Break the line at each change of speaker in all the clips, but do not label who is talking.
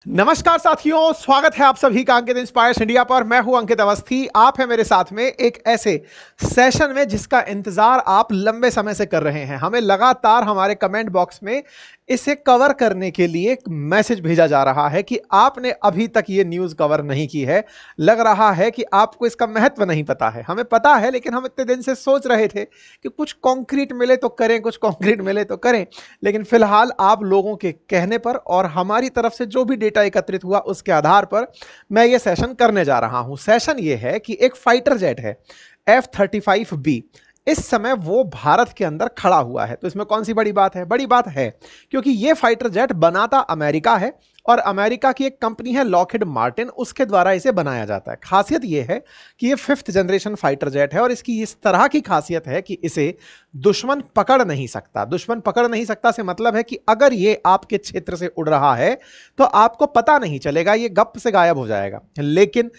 नमस्कार साथियों, स्वागत है आप सभी का अंकित इंस्पायर्स इंडिया पर। मैं हूं अंकित अवस्थी। आप हैं मेरे साथ में एक ऐसे सेशन में जिसका इंतजार आप लंबे समय से कर रहे हैं। हमें लगातार हमारे कमेंट बॉक्स में इसे कवर करने के लिए एक मैसेज भेजा जा रहा है कि आपने अभी तक ये न्यूज़ कवर नहीं की है। लग रहा है कि आपको इसका महत्व नहीं पता है। हमें पता है, लेकिन हम इतने दिन से सोच रहे थे कि कुछ कॉन्क्रीट मिले तो करें, कुछ कॉन्क्रीट मिले तो करें। लेकिन फिलहाल आप लोगों के कहने पर और हमारी तरफ से जो भी डेटा एकत्रित हुआ उसके आधार पर मैं ये सेशन करने जा रहा हूं। सेशन ये है कि एक फाइटर जेट है F-35B। इस समय वो भारत के अंदर खड़ा हुआ है। तो इसमें कौन सी बड़ी बात है? बड़ी बात है क्योंकि ये फाइटर जेट बनाता अमेरिका है और अमेरिका की एक कंपनी है लॉकहीड मार्टिन, उसके द्वारा इसे बनाया जाता है। खासियत यह है कि ये 5th जनरेशन फाइटर जेट है और इसकी इस तरह की खासियत है कि इसे दुश्मन पकड़ नहीं सकता। दुश्मन पकड़ नहीं सकता से मतलब है कि अगर ये आपके क्षेत्र से उड़ रहा है तो आपको पता नहीं चलेगा, ये गप से गायब हो जाएगा। लेकिन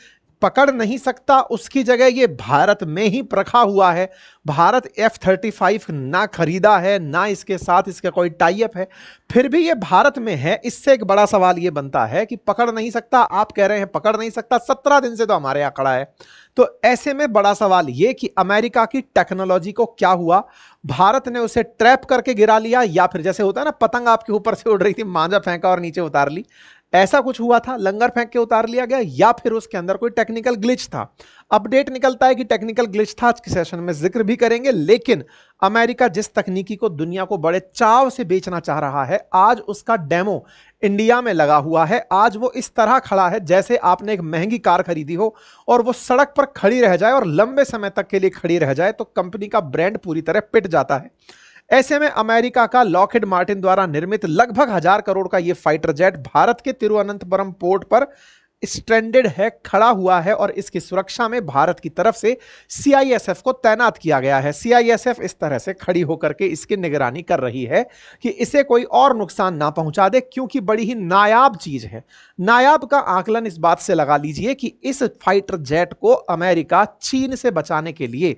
पकड़ नहीं सकता, उसकी जगह ये भारत में ही रखा हुआ है। भारत F-35 ना खरीदा है, ना इसके साथ इसका कोई टाई अप है, फिर भी ये भारत में है। इससे एक बड़ा सवाल ये बनता है कि पकड़ नहीं सकता, आप कह रहे हैं पकड़ नहीं सकता, 17 दिन से तो हमारे यहां खड़ा है। तो ऐसे में बड़ा सवाल ये कि अमेरिका की टेक्नोलॉजी को क्या हुआ? भारत ने उसे ट्रैप करके गिरा लिया, या फिर जैसे होता है ना, पतंग आपके ऊपर से उड़ रही थी, मांझा फेंका और नीचे उतार ली, ऐसा कुछ हुआ था, लंगर फेंक के उतार लिया गया, या फिर उसके अंदर कोई टेक्निकल ग्लिच था। अपडेट निकलता है कि टेक्निकल ग्लिच था, आज के सेशन में जिक्र भी करेंगे। लेकिन अमेरिका जिस तकनीकी को दुनिया को बड़े चाव से बेचना चाह रहा है, आज उसका डेमो इंडिया में लगा हुआ है। आज वो इस तरह खड़ा है जैसे आपने एक महंगी कार खरीदी हो और वो सड़क पर खड़ी रह जाए और लंबे समय तक के लिए खड़ी रह जाए तो कंपनी का ब्रांड पूरी तरह पिट जाता है। ऐसे में अमेरिका का लॉकहीड मार्टिन द्वारा निर्मित लगभग 1000 करोड़ का यह फाइटर जेट भारत के तिरुवनंतपुरम पोर्ट पर स्ट्रैंडेड है, खड़ा हुआ है और इसकी सुरक्षा में भारत की तरफ से CISF को तैनात किया गया है। CISF इस तरह से खड़ी होकर के इसकी निगरानी कर रही है कि इसे कोई और नुकसान ना पहुंचा दे, क्योंकि बड़ी ही नायाब चीज है। नायाब का आकलन इस बात से लगा लीजिए कि इस फाइटर जेट को अमेरिका चीन से बचाने के लिए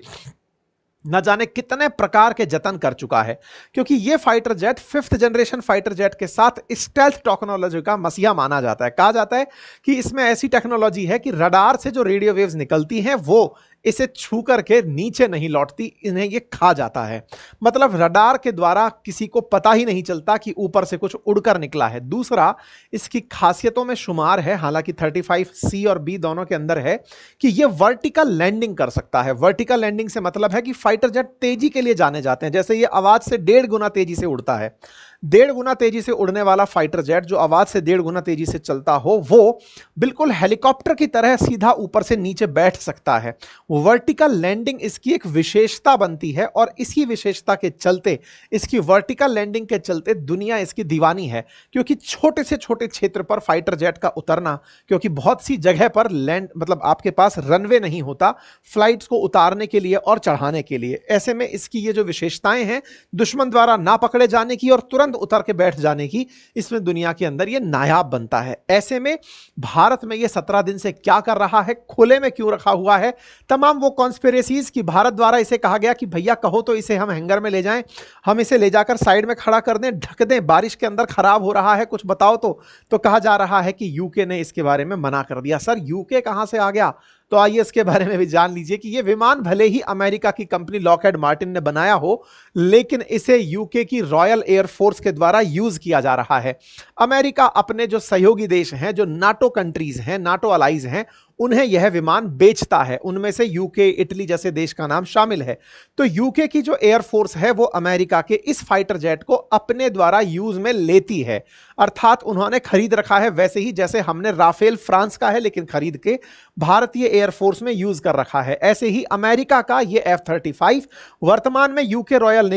न जाने कितने प्रकार के जतन कर चुका है, क्योंकि यह fighter jet 5th generation fighter jet के साथ स्टेल्थ टेक्नोलॉजी का मसीहा माना जाता है। कहा जाता है कि इसमें ऐसी टेक्नोलॉजी है कि रडार से जो रेडियो वेव्स निकलती हैं वो इसे छू करके नीचे नहीं लौटती, इन्हें ये खा जाता है। मतलब रडार के द्वारा किसी को पता ही नहीं चलता कि ऊपर से कुछ उड़कर निकला है। दूसरा, इसकी खासियतों में शुमार है, हालांकि 35C और B दोनों के अंदर है, कि ये वर्टिकल लैंडिंग कर सकता है। वर्टिकल लैंडिंग से मतलब है कि फाइटर जेट तेजी के लिए जाने जाते हैं। जैसे ये आवाज से 1.5 गुना तेजी से उड़ता है, 1.5 गुना तेजी से उड़ने वाला फाइटर जेट जो आवाज से 1.5 गुना तेजी से चलता हो, वो बिल्कुल हेलीकॉप्टर की तरह सीधा ऊपर से नीचे बैठ सकता है। वर्टिकल लैंडिंग इसकी एक विशेषता बनती है और इसी विशेषता के चलते, इसकी वर्टिकल लैंडिंग के चलते दुनिया इसकी दीवानी है। क्योंकि छोटे से छोटे क्षेत्र पर फाइटर जेट का उतरना, क्योंकि बहुत सी जगह पर लैंड मतलब आपके पास रनवे नहीं होता फ्लाइट्स को उतारने के लिए और चढ़ाने के लिए। ऐसे में इसकी ये जो विशेषताएं हैं, दुश्मन द्वारा ना पकड़े जाने की और तुरंत उतर के बैठ जाने की, इसमें दुनिया के अंदर ये नायाब बनता है। ऐसे में भारत में ये 17 दिन से क्या कर रहा है, खुले में क्यों रखा हुआ है, तमाम वो कॉन्स्पिरेसीज कि भारत द्वारा इसे कहा गया कि भैया कहो तो इसे हम हैंगर में ले जाएं, हम इसे ले जाकर साइड में खड़ा कर दें, ढक दें, बारिश के अंदर खराब हो रहा है, कुछ बताओ तो कहा जा रहा है कि यूके ने इसके बारे में मना कर दिया। सर, यूके कहां से आ गया? तो आइए इसके बारे में भी जान लीजिए कि यह विमान भले ही अमेरिका की कंपनी लॉकहीड मार्टिन ने बनाया हो, लेकिन इसे यूके की रॉयल एयरफोर्स के द्वारा यूज किया जा रहा है। अमेरिका अपने जो सहयोगी देश हैं, जो नाटो कंट्रीज हैं, नाटो अलाइज हैं, उन्हें यह विमान बेचता है। उनमें से यूके, इटली जैसे देश का नाम शामिल है। तो यूके की जो एयरफोर्स है वो अमेरिका के इस फाइटर जेट को अपने द्वारा यूज में लेती है। अर्थात उन्होंने खरीद रखा है, वैसे ही जैसे हमने राफेल फ्रांस का है लेकिन खरीद के भारतीय एयरफोर्स में यूज कर रखा है, ऐसे ही अमेरिका का ये F-35 वर्तमान में यूके रॉयल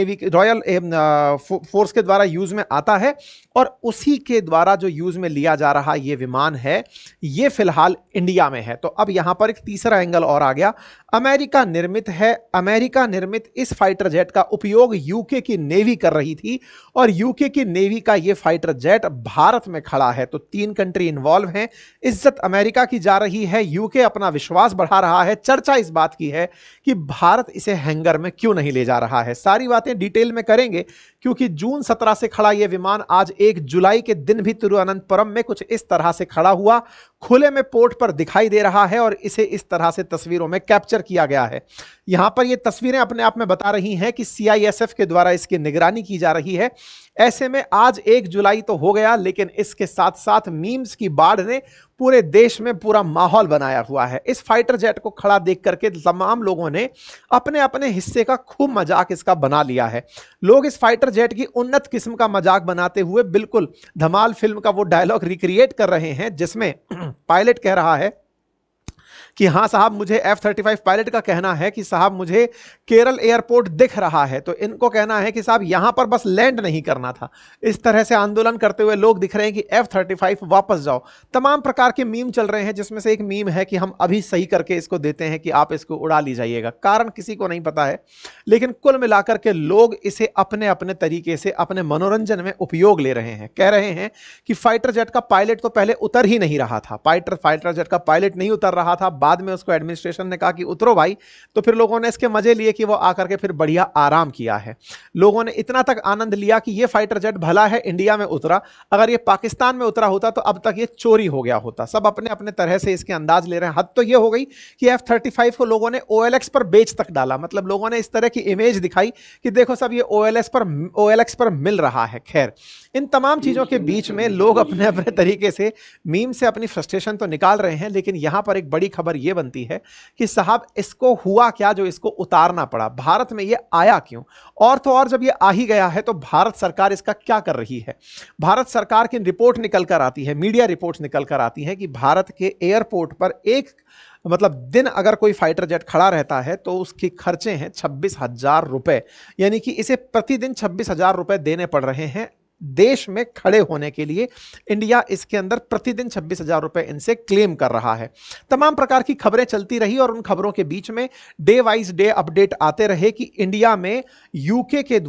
फोर्स के द्वारा यूज में आता है और उसी के द्वारा जो यूज में लिया जा रहा ये विमान है, ये फिलहाल इंडिया में हैं। तो अब यहां पर एक तीसरा एंगल और आ गया, अमेरिका निर्मित है। अमेरिका निर्मित इस फाइटर जेट का उपयोग यूके की नेवी कर रही थी और यूके की नेवी का यह फाइटर जेट भारत में खड़ा है। तो 3 कंट्री इन्वॉल्व हैं। इज्जत अमेरिका की जा रही है, यूके अपना विश्वास बढ़ा रहा है। चर्चा इस बात की है कि भारत इसे हैंगर में क्यों नहीं ले जा रहा है। सारी बातें डिटेल में करेंगे, क्योंकि जून 17 से खड़ा यह विमान आज 1 जुलाई के दिन भी तिरुवनंतपुरम में कुछ इस तरह से खड़ा हुआ, खुले में पोर्ट पर दिखाई दे रहा है और इसे इस तरह से तस्वीरों में कैप्चर किया गया है। यहां पर ये तस्वीरें अपने आप में बता रही हैं कि सीआईएसएफ के द्वारा इसकी निगरानी की जा रही है। ऐसे में आज 1 जुलाई तो हो गया, लेकिन इसके साथ साथ मीम्स की बाढ़ ने पूरे देश में पूरा माहौल बनाया हुआ है। इस फाइटर जेट को खड़ा देख करके तमाम लोगों ने अपने अपने हिस्से का खूब मजाक इसका बना लिया है। लोग इस फाइटर जेट की उन्नत किस्म का मजाक बनाते हुए बिल्कुल धमाल फिल्म का वो डायलॉग रिक्रिएट कर रहे हैं, जिसमें पायलट कह रहा है कि हाँ साहब, मुझे F-35 पायलट का कहना है कि साहब मुझे केरल एयरपोर्ट दिख रहा है। तो इनको कहना है कि साहब यहां पर बस लैंड नहीं करना था। इस तरह से आंदोलन करते हुए लोग दिख रहे हैं कि F-35 वापस जाओ। तमाम प्रकार के मीम चल रहे हैं, जिसमें से एक मीम है कि हम अभी सही करके इसको देते हैं कि आप इसको उड़ा ली जाइएगा। कारण किसी को नहीं पता है, लेकिन कुल मिलाकर के लोग इसे अपने अपने तरीके से अपने मनोरंजन में उपयोग ले रहे हैं। कह रहे हैं कि फाइटर जेट का पायलट तो पहले उतर ही नहीं रहा था, फाइटर जेट का पायलट नहीं उतर रहा था। बाद में उसको एडमिनिस्ट्रेशन ने कहा कि उतरो भाई, तो फिर लोगों ने इसके मजे लिए कि वो आकर के फिर बढ़िया आराम किया है। लोगों ने इतना तक आनंद लिया कि ये फाइटर जेट भला है इंडिया में उतरा, अगर ये पाकिस्तान में उतरा होता तो अब तक ये चोरी हो गया होता। सब अपने अपने तरह से इसके अंदाज ले रहे हैं। हद तो ये हो गई कि F-35 को लोगों ने OLX पर बेच तक डाला, मतलब लोगों ने इस तरह की इमेज दिखाई कि देखो सब ये OLX पर मिल रहा है। खैर, इन तमाम चीजों के बीच में लोग अपने अपने तरीके से मीम से अपनी फ्रस्ट्रेशन तो निकाल रहे हैं, लेकिन यहां पर एक बड़ी खबर यह बनती है कि साहब इसको हुआ क्या जो इसको उतारना पड़ा, भारत में यह आया क्यों, और तो और जब यह आ ही गया है तो भारत सरकार इसका क्या कर रही है। भारत सरकार की रिपोर्ट निकल कर आती है, मीडिया रिपोर्ट्स निकल कर आती है कि भारत के एयरपोर्ट पर एक मतलब दिन अगर कोई फाइटर जेट खड़ा रहता है तो उसके खर्चे हैं 26,000 रुपए, यानी कि इसे प्रतिदिन 26,000 रुपए देने पड़ रहे हैं देश में खड़े होने के लिए। इंडिया इसके अंदर प्रतिदिन 26,000 रुपए इनसे क्लेम कर रहा है। तमाम प्रकार की खबरें चलती रही और उन खबरों के बीच में डे वाइज डे अपडेट आते रहे कि इंडिया में यूके के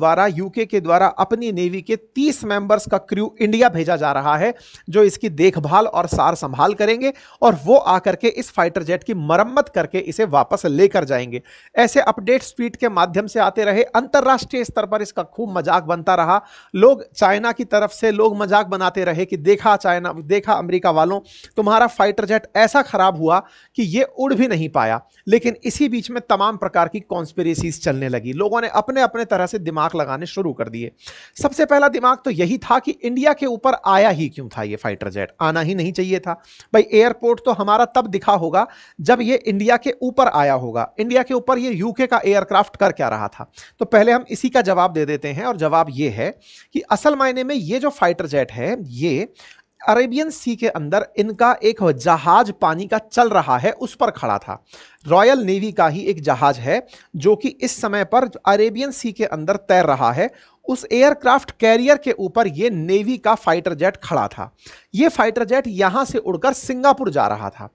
द्वारा अपनी नेवी के 30 मेंबर्स का क्रू इंडिया भेजा जा रहा है, जो इसकी देखभाल और सार संभाल करेंगे और वो आकर के इस फाइटर जेट की मरम्मत करके इसे वापस लेकर जाएंगे। ऐसे अपडेट्स ट्वीट के माध्यम से आते रहे। अंतरराष्ट्रीय स्तर पर इसका खूब मजाक बनता रहा। लोग चाइना की तरफ से लोग मजाक बनाते रहे कि देखा चाइना, देखा अमेरिका वालों, तुम्हारा फाइटर जेट ऐसा खराब हुआ कि ये उड़ भी नहीं पाया। लेकिन इसी बीच में तमाम प्रकार की कॉन्स्पिरेसीज चलने लगी। लोगों ने अपने अपने तरह से दिमाग लगाने शुरू कर दिए। सबसे पहला दिमाग तो यही था कि इंडिया के ऊपर आया ही क्यों था ये फाइटर जेट, आना ही नहीं चाहिए था भाई। एयरपोर्ट तो हमारा तब दिखा होगा जब ये इंडिया के ऊपर आया होगा। इंडिया के ऊपर ये यूके का एयरक्राफ्ट कर क्या रहा था? तो पहले हम इसी का जवाब दे देते हैं, और जवाब ये है कि असल मायने में ये जो फाइटर जेट है ये अरेबियन सी के अंदर इनका एक जहाज पानी का चल रहा है, उस पर खड़ा था। रॉयल नेवी का ही एक जहाज है जो कि इस समय पर अरेबियन सी के अंदर तैर रहा है। उस एयरक्राफ्ट कैरियर के ऊपर यह नेवी का फाइटर जेट खड़ा था। यह फाइटर जेट यहां से उड़कर सिंगापुर जा रहा था।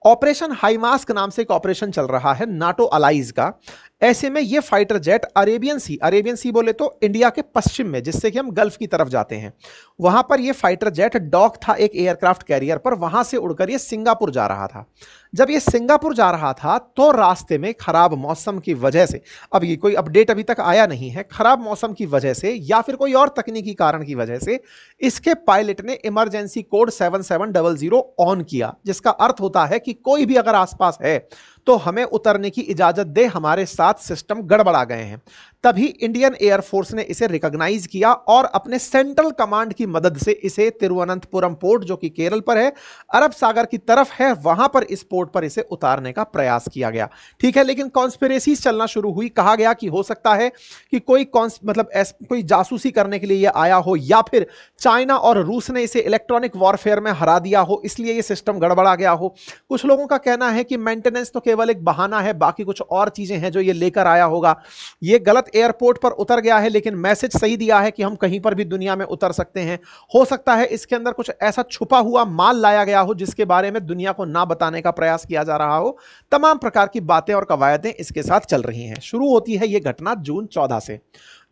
ऑपरेशन हाईमास्क नाम से एक ऑपरेशन चल रहा है नाटो अलाइज का। ऐसे में यह फाइटर जेट अरेबियन सी बोले तो इंडिया के पश्चिम में, जिससे कि हम गल्फ की तरफ जाते हैं, वहां पर यह फाइटर जेट डॉक था एक एयरक्राफ्ट कैरियर पर। वहां से उड़कर यह सिंगापुर जा रहा था। जब यह सिंगापुर जा रहा था तो रास्ते में खराब मौसम की वजह से, अब ये कोई अपडेट अभी तक आया नहीं है, खराब मौसम की वजह से या फिर कोई और तकनीकी कारण की वजह से इसके पायलट ने इमरजेंसी कोड 7700 ऑन किया, जिसका अर्थ होता है कि कोई भी अगर आसपास है तो हमें उतरने की इजाजत दे, हमारे साथ सिस्टम गड़बड़ा गए हैं। तभी इंडियन एयरफोर्स ने इसे रिकॉग्नाइज किया और अपने सेंट्रल कमांड की मदद से इसे तिरुवनंतपुरम पोर्ट, जो कि केरल पर है, अरब सागर की तरफ है, वहां पर इस पोर्ट पर इसे उतारने का प्रयास किया गया। ठीक है, लेकिन कॉन्स्पिरेसीज चलना शुरू हुई। कहा गया कि हो सकता है कि कोई कोई जासूसी करने के लिए यह आया हो, या फिर चाइना और रूस ने इसे इलेक्ट्रॉनिक वॉरफेयर में हरा दिया हो, इसलिए यह सिस्टम गड़बड़ा गया हो। कुछ लोगों का कहना है कि मेंटेनेंस तो केवल एक बहाना है, बाकी कुछ और चीजें हैं जो ये लेकर आया होगा। यह गलत भारत एयरपोर्ट पर उतर गया है, लेकिन मैसेज सही दिया है कि हम कहीं पर भी दुनिया में उतर सकते हैं। हो सकता है इसके अंदर कुछ ऐसा छुपा हुआ माल लाया गया हो जिसके बारे में दुनिया को ना बताने का प्रयास किया जा रहा हो। तमाम प्रकार की बातें और कवायदें इसके साथ चल रही हैं। शुरू होती है यह घटना जून 14 से।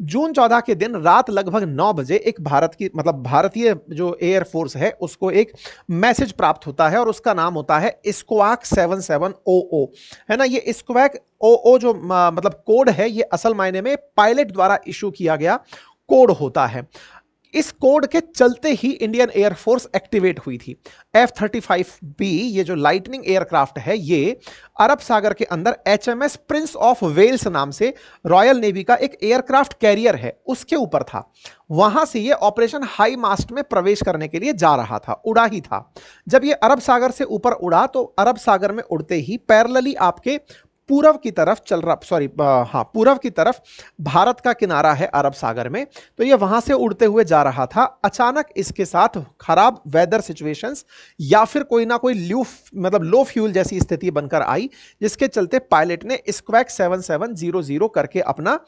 जून 14 के दिन रात लगभग 9 बजे एक भारतीय जो एयरफोर्स है उसको एक मैसेज प्राप्त होता है और उसका नाम होता है स्क्वाक 7700, है ना। ये स्क्वाक ओ जो कोड है, ये असल मायने में पायलट द्वारा इशू किया गया कोड होता है। इस कोड के चलते ही इंडियन एयरफोर्स एक्टिवेट हुई थी। F-35B ये जो लाइटनिंग एयरक्राफ्ट है, ये अरब सागर के अंदर HMS प्रिंस ऑफ वेल्स नाम से रॉयल नेवी का एक एयरक्राफ्ट कैरियर है, उसके ऊपर था। वहां से ये ऑपरेशन हाई मास्ट में प्रवेश करने के लिए जा रहा था, उड़ा ही था। जब ये अरब सागर से ऊपर उड़ा तो अरब सागर में उड़ते ही पैरेलली आपके पूर्व की तरफ पूर्व की तरफ भारत का किनारा है अरब सागर में, तो ये वहां से उड़ते हुए जा रहा था। अचानक इसके साथ खराब वेदर सिचुएशंस या फिर कोई ना कोई लो फ्यूल जैसी स्थिति बनकर आई, जिसके चलते पायलट ने स्क्वैक 7700 करके अपना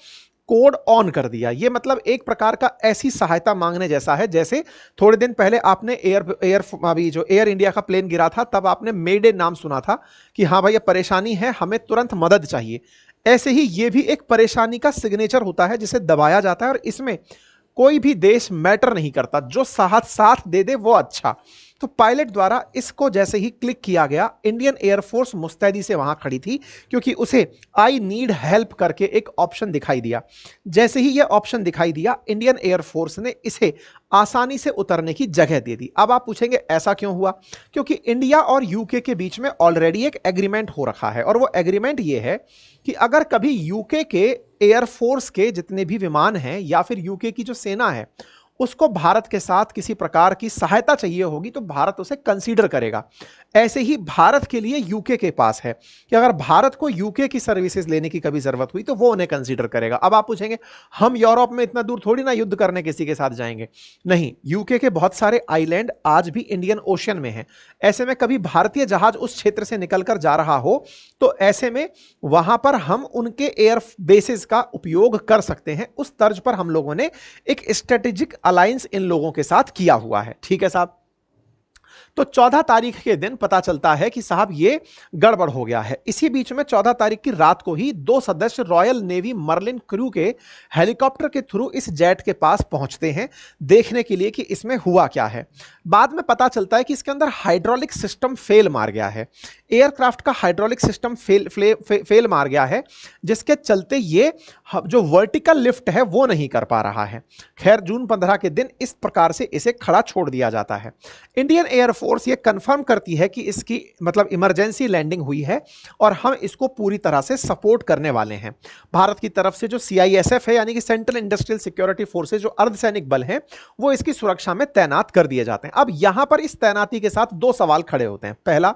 कोड ऑन कर दिया। ये मतलब एक प्रकार का ऐसी सहायता मांगने जैसा है जैसे थोड़े दिन पहले आपने एयर इंडिया का प्लेन गिरा था, तब आपने मेडे नाम सुना था कि हाँ भाई ये परेशानी है, हमें तुरंत मदद चाहिए। ऐसे ही ये भी एक परेशानी का सिग्नेचर होता है जिसे दबाया जाता है और इसमें कोई भी देश मैटर नहीं करता, जो साथ दे दे वो अच्छा। तो पायलट द्वारा इसको जैसे ही क्लिक किया गया, इंडियन एयरफोर्स मुस्तैदी से वहां खड़ी थी क्योंकि उसे आई नीड हेल्प करके एक ऑप्शन दिखाई दिया। जैसे ही यह ऑप्शन दिखाई दिया, इंडियन एयरफोर्स ने इसे आसानी से उतरने की जगह दे दी। अब आप पूछेंगे ऐसा क्यों हुआ? क्योंकि इंडिया और यूके के बीच में ऑलरेडी एक एग्रीमेंट हो रखा है और वो एग्रीमेंट ये है कि अगर कभी यूके के एयरफोर्स के जितने भी विमान हैं या फिर यूके की जो सेना है उसको भारत के साथ किसी प्रकार की सहायता चाहिए होगी तो भारत उसे कंसीडर करेगा। ऐसे ही भारत के लिए यूके के पास है कि अगर भारत को यूके की सर्विसेज लेने की कभी जरूरत हुई तो वो उन्हें कंसीडर करेगा। अब आप पूछेंगे हम यूरोप में इतना दूर थोड़ी ना युद्ध करने किसी के साथ जाएंगे। नहीं, यूके के बहुत सारे आइलैंड आज भी इंडियन ओशन में हैं। ऐसे में कभी भारतीय जहाज उस क्षेत्र से निकलकर जा रहा हो तो ऐसे में वहां पर हम उनके एयर बेसिस का उपयोग कर सकते हैं। उस तर्ज पर हम लोगों ने एक स्ट्रेटेजिक अलायंस इन लोगों के साथ किया हुआ है। ठीक है साहब। तो 14 तारीख के दिन पता चलता है कि साहब ये गड़बड़ हो गया है। इसी बीच में 14 तारीख की रात को ही 2 सदस्य रॉयल नेवी मर्लिन क्रू के हेलीकॉप्टर के थ्रू इस जेट के पास पहुंचते हैं देखने के लिए कि इसमें हुआ क्या है। बाद में पता चलता है कि इसके अंदर हाइड्रोलिक सिस्टम फेल मार गया है। एयरक्राफ्ट का हाइड्रोलिक सिस्टम फेल मार गया है, जिसके चलते ये जो वर्टिकल लिफ्ट है वो नहीं कर पा रहा है। खैर, जून 15 के दिन इस प्रकार से इसे खड़ा छोड़ दिया जाता है। इंडियन एयरफोर्स ये कंफर्म करती है कि इसकी इमरजेंसी लैंडिंग हुई है और हम इसको पूरी तरह से सपोर्ट करने वाले हैं। भारत की तरफ से जो CISF है यानी कि सेंट्रल इंडस्ट्रियल सिक्योरिटी फोर्सेज, जो अर्धसैनिक बल हैं, वो इसकी सुरक्षा में तैनात कर दिए जाते हैं। अब यहां पर इस तैनाती के साथ 2 सवाल खड़े होते हैं। पहला,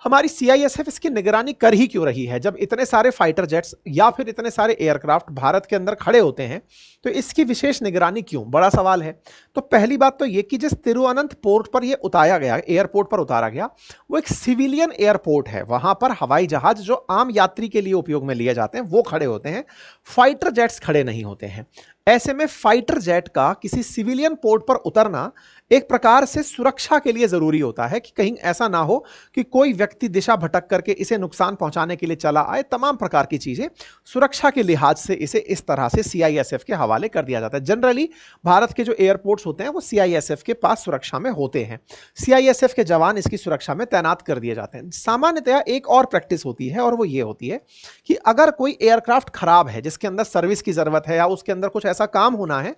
हमारी CISF इसकी निगरानी कर ही क्यों रही है? जब इतने सारे फाइटर जेट्स या फिर इतने सारे एयरक्राफ्ट भारत के अंदर खड़े होते हैं तो इसकी विशेष निगरानी क्यों? बड़ा सवाल है। तो पहली बात तो ये कि जिस तिरुवनंतपुरम पर ये उतारा गया, एयरपोर्ट पर उतारा गया, वो एक सिविलियन एयरपोर्ट है। वहां पर हवाई जहाज जो आम यात्री के लिए उपयोग में लिए जाते हैं वो खड़े होते हैं, फाइटर जेट्स खड़े नहीं होते हैं। ऐसे में फाइटर जेट का किसी सिविलियन पोर्ट पर उतरना एक प्रकार से सुरक्षा के लिए जरूरी होता है कि कहीं ऐसा ना हो कि कोई व्यक्ति दिशा भटक करके इसे नुकसान पहुंचाने के लिए चला आए। तमाम प्रकार की चीजें सुरक्षा के लिहाज से इसे इस तरह से CISF के हवाले कर दिया जाता है। जनरली भारत के जो एयरपोर्ट्स होते हैं वो CISF के पास सुरक्षा में होते हैं। CISF के जवान इसकी सुरक्षा में तैनात कर दिए जाते हैं। सामान्यतया एक और प्रैक्टिस होती है और वो ये होती है कि अगर कोई एयरक्राफ्ट खराब है जिसके अंदर सर्विस की जरूरत है या उसके अंदर कुछ ऐसा काम होना है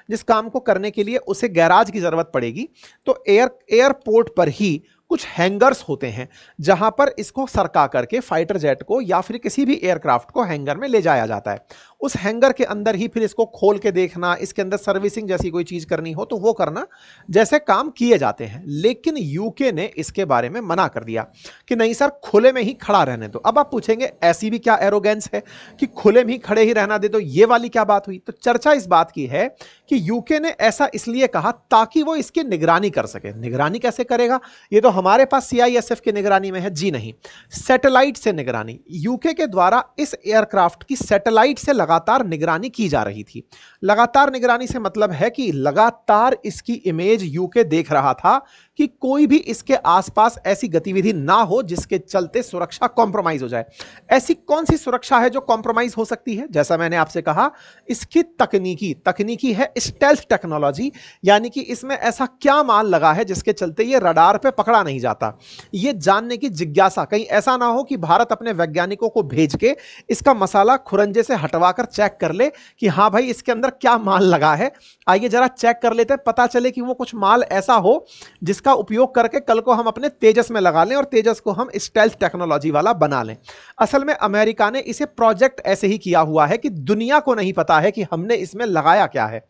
जिस काम को करने के लिए उसे गैराज की जरूरत पड़ेगी, तो एयरपोर्ट पर ही कुछ हैंगर्स होते हैं जहां पर इसको सरका करके फाइटर जेट को या फिर किसी भी एयरक्राफ्ट को हैंगर में ले जाया जाता है। उस हैंगर के अंदर ही फिर इसको खोल के देखना, इसके अंदर सर्विसिंग जैसी कोई चीज करनी हो तो वो करना, जैसे काम किए जाते हैं। लेकिन यूके ने इसके बारे में मना कर दिया कि नहीं सर, खुले में ही खड़ा रहने दो। अब आप पूछेंगे ऐसी भी क्या एरोगेंस है कि खुले में ही खड़े ही रहना दे दो, ये वाली क्या बात हुई? तो चर्चा इस बात की है कि यूके ने ऐसा इसलिए कहा ताकि वो इसकी निगरानी कर सके। निगरानी कैसे करेगा? ये तो हमारे पास CISF की निगरानी में है। जी नहीं, सैटेलाइट से निगरानी। यूके के द्वारा इस एयरक्राफ्ट की सैटेलाइट से लगातार लगातार निगरानी की जा रही थी। लगातार निगरानी से मतलब है कि लगातार इसकी इमेज यूके देख रहा था कि कोई भी इसके आसपास ऐसी गतिविधि ना हो जिसके चलते सुरक्षा कॉम्प्रोमाइज हो जाए। ऐसी कौन सी सुरक्षा है जो कॉम्प्रोमाइज हो सकती है? जैसा मैंने आपसे कहा, इसकी तकनीकी है स्टेल्थ टेक्नोलॉजी, यानी कि इसमें ऐसा क्या माल लगा है जिसके चलते ये रडार पे पकड़ा नहीं जाता। ये जानने की जिज्ञासा, कहीं ऐसा ना हो कि भारत अपने वैज्ञानिकों को भेज के इसका मसाला खुरंजे से हटवाकर चेक कर ले कि हाँ भाई इसके अंदर क्या माल लगा है, आइए जरा चेक कर लेते हैं, पता चले कि वो कुछ माल ऐसा हो जिसका उपयोग करके कल को हम अपने तेजस में लगा लें और तेजस को हम स्टेल्थ टेक्नोलॉजी वाला बना लें। असल में अमेरिका ने इसे प्रोजेक्ट ऐसे ही किया हुआ है कि दुनिया को नहीं पता है कि हमने इसमें लगाया क्या है।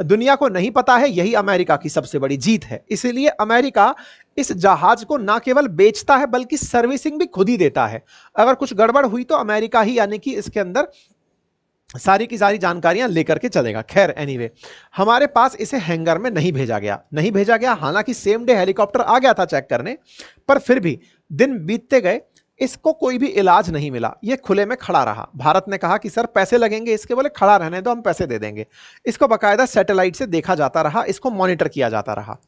दुनिया को नहीं पता है, यही अमेरिका की सबसे बड़ी जीत है। इसलिए अमेरिका इस जहाज को ना केवल बेचता है बल्कि सर्विसिंग भी खुद ही देता है। अगर कुछ गड़बड़ हुई तो अमेरिका ही यानी कि इसके अंदर सारी की सारी जानकारियां लेकर के चलेगा। खैर एनीवे, हमारे पास इसे हैंगर में नहीं भेजा गया। हालांकि सेम डे हेलीकॉप्टर आ गया था चेक करने, पर फिर भी दिन बीतते गए, इसको कोई भी इलाज नहीं मिला। ये खुले में खड़ा रहा। भारत ने कहा कि सर पैसे लगेंगे इसके, बोले खड़ा रहने दो, हम पैसे दे देंगे। इसको बाकायदा सैटेलाइट से देखा जाता रहा, इसको मॉनिटर किया जाता रहा।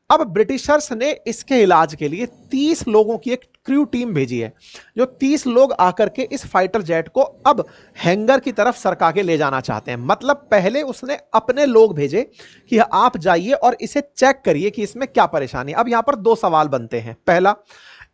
अब ब्रिटिशर्स ने इसके इलाज के लिए 30 लोगों की एक क्रू टीम भेजी है, जो 30 लोग आकर के इस फाइटर जेट को अब हैंगर की तरफ सरका के ले जाना चाहते हैं। मतलब पहले उसने अपने लोग भेजे कि आप जाइए और इसे चेक करिए कि इसमें क्या परेशानी। अब यहां पर दो सवाल बनते हैं। पहला,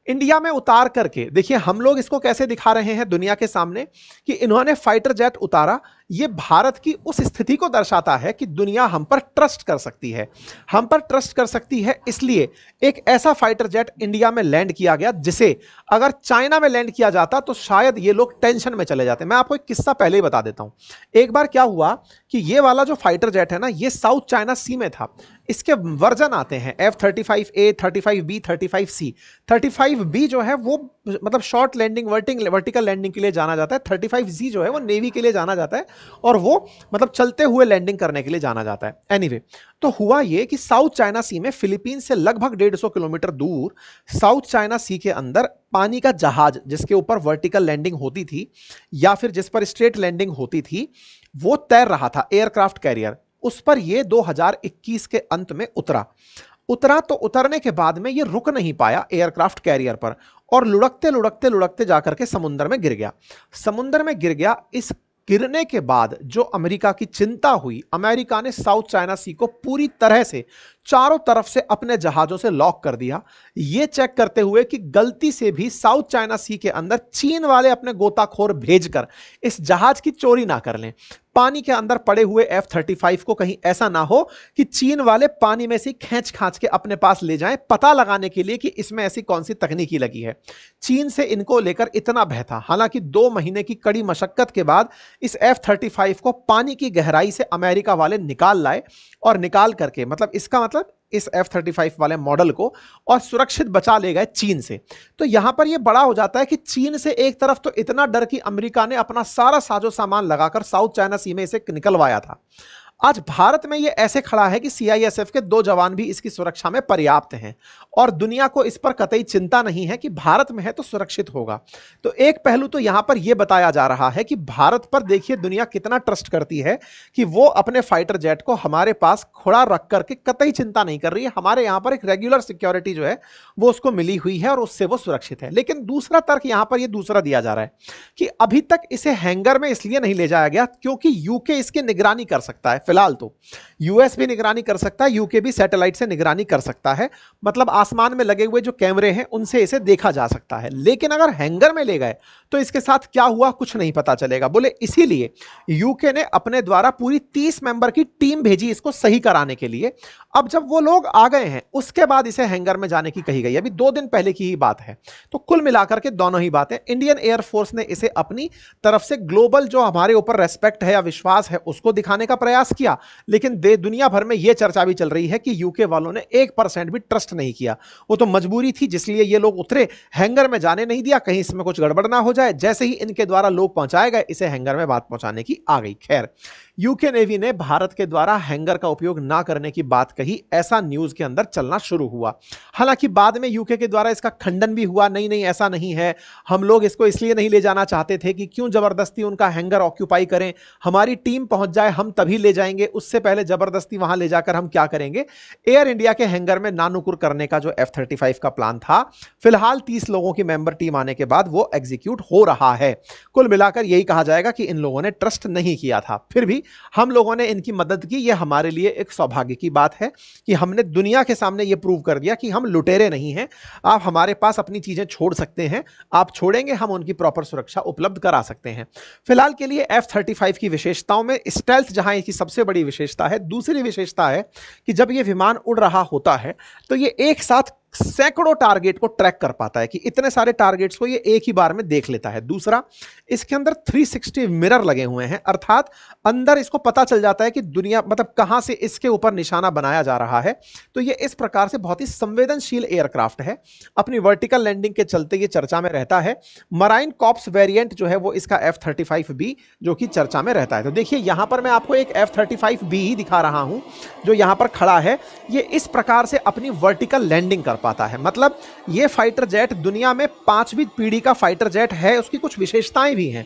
इंडिया में उतार करके देखिए हम लोग इसको कैसे दिखा रहे हैं दुनिया के सामने कि इन्होंने फाइटर जेट उतारा। ये भारत की उस स्थिति को दर्शाता है कि दुनिया हम पर ट्रस्ट कर सकती है, हम पर ट्रस्ट कर सकती है। इसलिए एक ऐसा फाइटर जेट इंडिया में लैंड किया गया जिसे अगर चाइना में लैंड किया जाता तो शायद ये लोग टेंशन में चले जाते। मैं आपको एक किस्सा पहले ही बता देता हूं। एक बार क्या हुआ कि ये वाला जो फाइटर जेट है ना, ये साउथ चाइना सी में था। इसके वर्जन आते हैं F-35A, 35B, 35C। 35B जो है वो मतलब शॉर्ट लैंडिंग, वर्टिकल लैंडिंग के लिए जाना जाता है। 35Z जो है वो नेवी के लिए जाना जाता है और वो मतलब चलते हुए लैंडिंग करने के लिए जाना जाता है। एनीवे, तो हुआ ये कि साउथ चाइना सी में फिलीपींस से लगभग 150 किलोमीटर दूर साउथ चाइना सी के अंदर पानी का जहाज जिसके ऊपर वर्टिकल लैंडिंग होती थी या फिर जिस पर स्ट्रेट लैंडिंग होती थी, वो तैर रहा था, एयरक्राफ्ट कैरियर। उस पर ये 2021 के अंत में उतरा तो उतरने के बाद में ये रुक नहीं पाया एयरक्राफ्ट कैरियर पर और लुढ़कते जाकर के समुद्र में गिर गया। इस गिरने के बाद जो अमेरिका की चिंता हुई, अमेरिका ने साउथ चाइना सी को पूरी तरह से चारों तरफ से अपने जहाजों से लॉक कर दिया, ये चेक करते हुए कि गलती से भी साउथ चाइना सी के अंदर चीन वाले अपने गोताखोर भेजकर इस जहाज की चोरी ना कर लें। पानी के अंदर पड़े हुए F-35 को कहीं ऐसा ना हो कि चीन वाले पानी में से खींच के अपने पास ले जाएं, पता लगाने के लिए कि इसमें ऐसी कौन सी तकनीकी लगी है। चीन से इनको लेकर इतना भय था। हालांकि 2 महीने की कड़ी मशक्कत के बाद इस F-35 को पानी की गहराई से अमेरिका वाले निकाल लाए और निकाल करके मतलब इसका मतलब इस F-35 वाले मॉडल को और सुरक्षित बचा ले गए चीन से। तो यहां पर यह बड़ा हो जाता है कि चीन से एक तरफ तो इतना डर कि अमेरिका ने अपना सारा साजो सामान लगाकर साउथ चाइना सी में इसे निकलवाया था। आज भारत में यह ऐसे खड़ा है कि CISF के 2 जवान भी इसकी सुरक्षा में पर्याप्त हैं और दुनिया को इस पर कतई चिंता नहीं है कि भारत में है तो सुरक्षित होगा। तो एक पहलू तो यहां पर यह बताया जा रहा है कि भारत पर देखिए दुनिया कितना ट्रस्ट करती है कि वो अपने फाइटर जेट को हमारे पास खड़ा रख करके कतई चिंता नहीं कर रही है। हमारे यहां पर एक रेगुलर सिक्योरिटी जो है वो उसको मिली हुई है और उससे वो सुरक्षित है। लेकिन दूसरा तर्क यहां पर यह दूसरा दिया जा रहा है कि अभी तक इसे हैंगर में इसलिए नहीं ले जाया गया क्योंकि यूके इसकी निगरानी कर सकता है। फिलहाल तो यूएस भी निगरानी कर सकता है, यूके भी सैटेलाइट से निगरानी कर सकता है, मतलब आसमान में लगे हुए जो कैमरे हैं उनसे इसे देखा जा सकता है। लेकिन अगर हैंगर में ले गए तो इसके साथ क्या हुआ कुछ नहीं पता चलेगा। बोले इसीलिए यूके ने अपने द्वारा पूरी 30 मेंबर की टीम भेजी इसको सही कराने के लिए। अब जब वो लोग आ गए हैं उसके बाद इसे हैंगर में जाने की कही गई। अभी 2 दिन पहले की ही बात है। तो कुल मिलाकर के दोनों ही बातें, इंडियन एयरफोर्स ने इसे अपनी तरफ से ग्लोबल जो हमारे ऊपर रेस्पेक्ट है या विश्वास है उसको दिखाने का प्रयास किया किया, लेकिन दुनिया भर में यह चर्चा भी चल रही है कि यूके वालों ने 1% भी ट्रस्ट नहीं किया। वो तो मजबूरी थी, जिसलिए ये लोग उतरे, हैंगर में जाने नहीं दिया, कहीं इसमें कुछ गड़बड़ ना हो जाए। जैसे ही इनके द्वारा लोग पहुंचाए गए, इसे हैंगर में बात पहुंचाने की आ गई। खैर, यूके नेवी ने भारत के द्वारा हैंगर का उपयोग ना करने की बात कही, ऐसा न्यूज के अंदर चलना शुरू हुआ। हालांकि बाद में यूके के द्वारा इसका खंडन भी हुआ, नहीं नहीं ऐसा नहीं है, हम लोग इसको इसलिए नहीं ले जाना चाहते थे कि क्यों जबरदस्ती उनका हैंगर ऑक्यूपाई करें, हमारी टीम पहुंच जाए हम तभी ले जाएंगे, उससे पहले जबरदस्ती वहां ले जाकर हम क्या करेंगे। एयर इंडिया के हैंगर में नानुकुर करने का जो F-35 का प्लान था, फिलहाल 30 लोगों की मेंबर टीम आने के बाद वो एग्जीक्यूट हो रहा है। कुल मिलाकर यही कहा जाएगा कि इन लोगों ने ट्रस्ट नहीं किया था, फिर भी हम लोगों ने इनकी मदद की। यह हमारे लिए एक सौभाग्य की बात है कि हमने दुनिया के सामने यह प्रूव कर दिया कि हम लुटेरे नहीं हैं। आप हमारे पास अपनी चीजें छोड़ सकते हैं, आप छोड़ेंगे, हम उनकी प्रॉपर सुरक्षा उपलब्ध करा सकते हैं। फिलहाल के लिए F-35 की विशेषताओं में स्टेल्थ जहां इसकी सबसे बड़ी विशेषता है, दूसरी विशेषता है कि जब यह विमान उड़ रहा होता है तो यह एक साथ सैकड़ों टारगेट को ट्रैक कर पाता है, कि इतने सारे टारगेट्स को ये एक ही बार में देख लेता है। दूसरा, इसके अंदर 360 मिरर लगे हुए हैं, अर्थात अंदर इसको पता चल जाता है कि दुनिया मतलब कहां से इसके ऊपर निशाना बनाया जा रहा है। तो ये इस प्रकार से बहुत ही संवेदनशील एयरक्राफ्ट है। अपनी वर्टिकल लैंडिंग के चलते ये चर्चा में रहता है। मराइन कॉर्प्स वेरिएंट जो है वो इसका F-35B जो कि चर्चा में रहता है। तो देखिए यहां पर मैं आपको एक F-35B ही दिखा रहा हूं जो यहां पर खड़ा है। ये इस प्रकार से अपनी वर्टिकल लैंडिंग कर पाता है, मतलब ये फाइटर जेट दुनिया में 5वीं पीढ़ी का फाइटर जेट है। उसकी कुछ विशेषताएं भी हैं,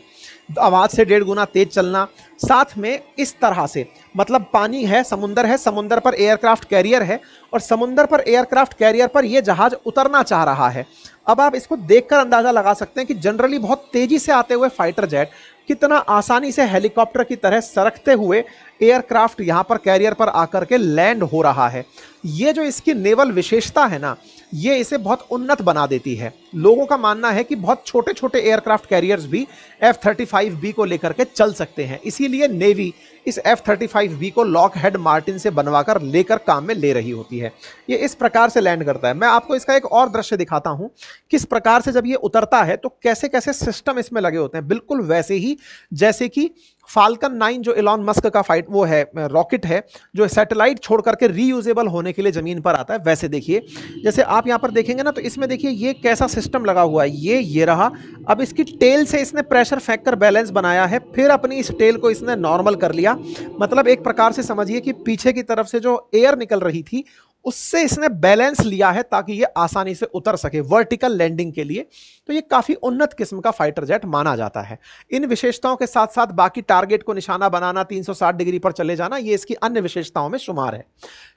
आवाज से 1.5 गुना तेज चलना, साथ में इस तरह से मतलब पानी है, समुंदर पर एयरक्राफ्ट कैरियर है, और समुंदर पर एयरक्राफ्ट कैरियर पर यह जहाज उतरना चाह रहा है। अब आप इसको देखकर अंदाजा लगा सकते हैं कि जनरली बहुत तेजी से आते हुए फाइटर जेट कितना आसानी से हेलीकॉप्टर की तरह सरकते हुए एयरक्राफ्ट यहां पर कैरियर पर आकर के लैंड हो रहा है। ये जो इसकी नेवल विशेषता है ना, ये इसे बहुत उन्नत बना देती है। लोगों का मानना है कि बहुत छोटे छोटे एयरक्राफ्ट कैरियर्स भी F-35B को लेकर के चल सकते हैं, इसीलिए नेवी इस F-35B को लॉकहेड मार्टिन से बनवाकर लेकर काम में ले रही होती है। ये इस प्रकार से लैंड करता है। मैं आपको इसका एक और दृश्य दिखाता हूं, किस प्रकार से जब ये उतरता है तो कैसे कैसे सिस्टम इसमें लगे होते हैं, बिल्कुल वैसे ही जैसे कि फाल्कन 9 जो इलॉन मस्क का वो है रॉकेट है जो सैटेलाइट छोड़ करके रीयूजेबल होने के लिए जमीन पर आता है। वैसे देखिए, जैसे आप यहां पर देखेंगे ना, तो इसमें देखिए ये कैसा सिस्टम लगा हुआ है, ये रहा। अब इसकी टेल से इसने प्रेशर फेंक कर बैलेंस बनाया है, फिर अपनी इस टेल को इसने नॉर्मल कर लिया। मतलब एक प्रकार से समझिए कि पीछे की तरफ से जो एयर निकल रही थी उससे इसने बैलेंस लिया है ताकि ये आसानी से उतर सके वर्टिकल लैंडिंग के लिए। तो ये काफी उन्नत किस्म का फाइटर जेट माना जाता है। इन विशेषताओं के साथ साथ बाकी टारगेट को निशाना बनाना, 360 डिग्री पर चले जाना, ये इसकी अन्य विशेषताओं में शुमार है।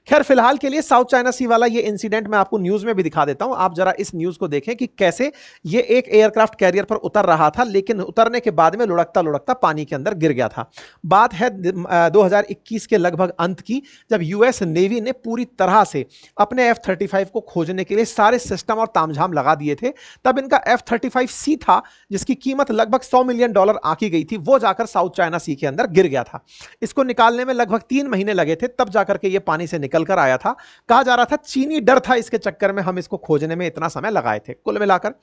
खैर, फिलहाल के लिए साउथ चाइना सी वाला ये इंसिडेंट मैं आपको न्यूज में भी दिखा देता हूं। आप जरा इस न्यूज को देखें कि कैसे ये एक एयरक्राफ्ट कैरियर पर उतर रहा था, लेकिन उतरने के बाद में लुढ़कता लुढ़कता पानी के अंदर गिर गया था। बात है 2021 के लगभग अंत की, जब यूएस नेवी ने पूरी तरह से अपने F-35 को खोजने के लिए सारे सिस्टम और तामझाम लगा दिए थे। तब इनका F-35C था जिसकी कीमत लगभग $100 मिलियन आंकी गई थी, वो जाकर साउथ चाइना सी के अंदर गिर गया था। इसको निकालने में लगभग 3 महीने लगे थे, तब जाकर के ये पानी से निकल कर आया था। कहा जा रहा था चीनी डर था इसके चक्कर में हम इसको खोजने में इतना समय लगाए थे। कुल मिलाकर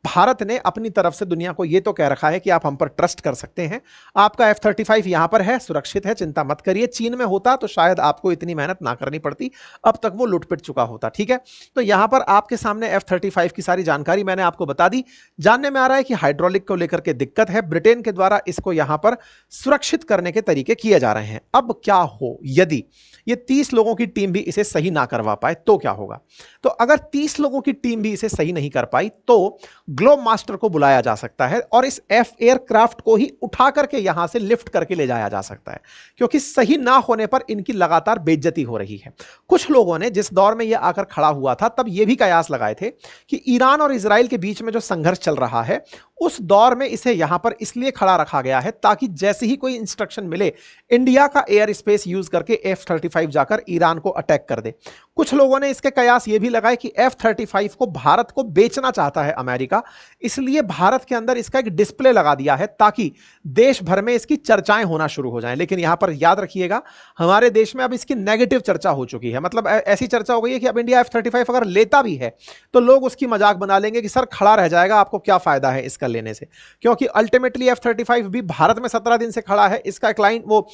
भारत ने अपनी तरफ से दुनिया को यह तो कह रखा है कि आप हम पर ट्रस्ट कर सकते हैं, आपका F-35 यहां पर है, सुरक्षित है, चिंता मत करिए। चीन में होता तो शायद आपको इतनी मेहनत ना करनी पड़ती, अब तक वो लुटपिट चुका होता। ठीक है, तो यहां पर आपके सामने F-35 की सारी जानकारी मैंने आपको बता दी। जानने में आ रहा है कि हाइड्रोलिक को लेकर के दिक्कत है, ब्रिटेन के द्वारा इसको यहां पर सुरक्षित करने के तरीके किए जा रहे हैं। अब क्या हो यदि ये 30 लोगों की टीम भी इसे सही ना करवा पाए तो क्या होगा? तो अगर 30 लोगों की टीम भी इसे सही नहीं कर पाई तो ग्लोब मास्टर को बुलाया जा सकता है और इस एयरक्राफ्ट को ही उठा करके यहां से लिफ्ट करके ले जाया जा सकता है, क्योंकि सही ना होने पर इनकी लगातार बेइज्जती हो रही है। कुछ लोगों ने जिस दौर में यह आकर खड़ा हुआ था तब यह भी कयास लगाए थे कि ईरान और इजराइल के बीच में जो संघर्ष चल रहा है उस दौर में इसे यहां पर इसलिए खड़ा रखा गया है ताकि जैसे ही कोई इंस्ट्रक्शन मिले इंडिया का एयर स्पेस यूज करके F-35 जाकर ईरान को अटैक कर दे। कुछ लोगों ने इसके कयास ये भी लगाए कि F-35 को भारत को बेचना चाहता है अमेरिका, इसलिए भारत के अंदर इसका एक डिस्प्ले लगा दिया है ताकि देश भर में इसकी चर्चाएं होना शुरू हो जाएं। लेकिन यहां पर याद रखिएगा, हमारे देश में अब इसकी नेगेटिव चर्चा हो चुकी है। मतलब ऐसी चर्चा हो गई है कि अब इंडिया F-35 अगर लेता भी है तो लोग उसकी मजाक बना लेंगे कि सर खड़ा रह जाएगा, आपको क्या फायदा है इसका व्हीकल लेने से, क्योंकि अल्टीमेटली F-35 भी भारत में 17 दिन से खड़ा है। इसका क्लाइंट वो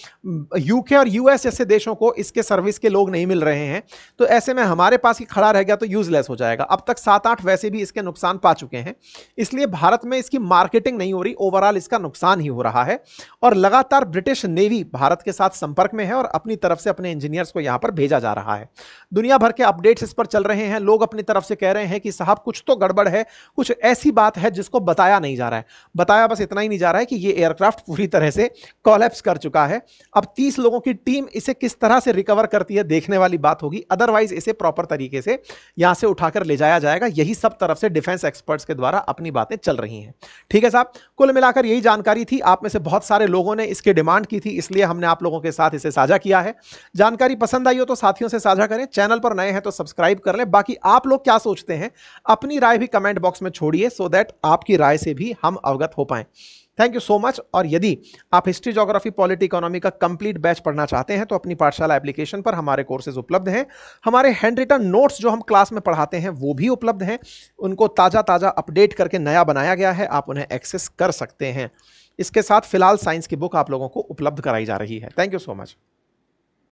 यूके और यूएस जैसे देशों को इसके सर्विस के लोग नहीं मिल रहे हैं, तो ऐसे में हमारे पास ही खड़ा रह गया तो यूजलेस हो जाएगा। अब तक 7-8 वैसे भी इसके नुकसान पा चुके हैं, इसलिए भारत में इसकी मार्केटिंग नहीं हो रही, ओवरऑल इसका नुकसान ही हो रहा है। और लगातार ब्रिटिश नेवी भारत के साथ संपर्क में है और अपनी तरफ से अपने इंजीनियर्स को यहां पर भेजा जा रहा है। दुनिया भर के अपडेट्स इस पर चल रहे हैं, लोग अपनी तरफ से कह रहे हैं कि साहब कुछ तो गड़बड़ है, कुछ ऐसी बात है जिसको बताया नहीं जा रहा है। बताया बस इतना ही नहीं जा रहा है कि ये एयरक्राफ्ट पूरी तरह से कोलैप्स कर चुका है। अब 30 लोगों की टीम इसे किस तरह से रिकवर करती है देखने वाली बात होगी, अदरवाइज इसे प्रॉपर तरीके से यहां से उठाकर ले जाया जाएगा। यही सब तरफ से डिफेंस एक्सपर्ट्स के द्वारा अपनी बातें चल रही हैं। ठीक है साहब, कुल मिलाकर यही जानकारी थी। आप में से बहुत सारे लोगों ने इसकी डिमांड की थी, इसलिए हमने आप लोगों के साथ इसे साझा किया है। जानकारी पसंद आई हो तो साथियों से साझा करें, चैनल पर नए हैं तो सब्सक्राइब कर लें। बाकी आप लोग क्या सोचते हैं अपनी राय भी कमेंट बॉक्स में छोड़िए, सो दैट आपकी राय से भी हम अवगत हो पाएं। Thank you so much. और यदि आप हिस्ट्री, ज्योग्राफी, पॉलिटी, इकोनॉमी का कंप्लीट बैच पढ़ना चाहते हैं तो अपनी पाठशाला एप्लीकेशन पर हमारे कोर्सेज उपलब्ध हैं। हमारे हैंड रिटन नोट्स जो हम क्लास में पढ़ाते हैं वो भी उपलब्ध हैं, उनको ताज़ा अपडेट करके नया बनाया गया है, आप उन्हें एक्सेस कर सकते हैं। इसके साथ फिलहाल साइंस की बुक आप लोगों को उपलब्ध कराई जा रही है। Thank you so much.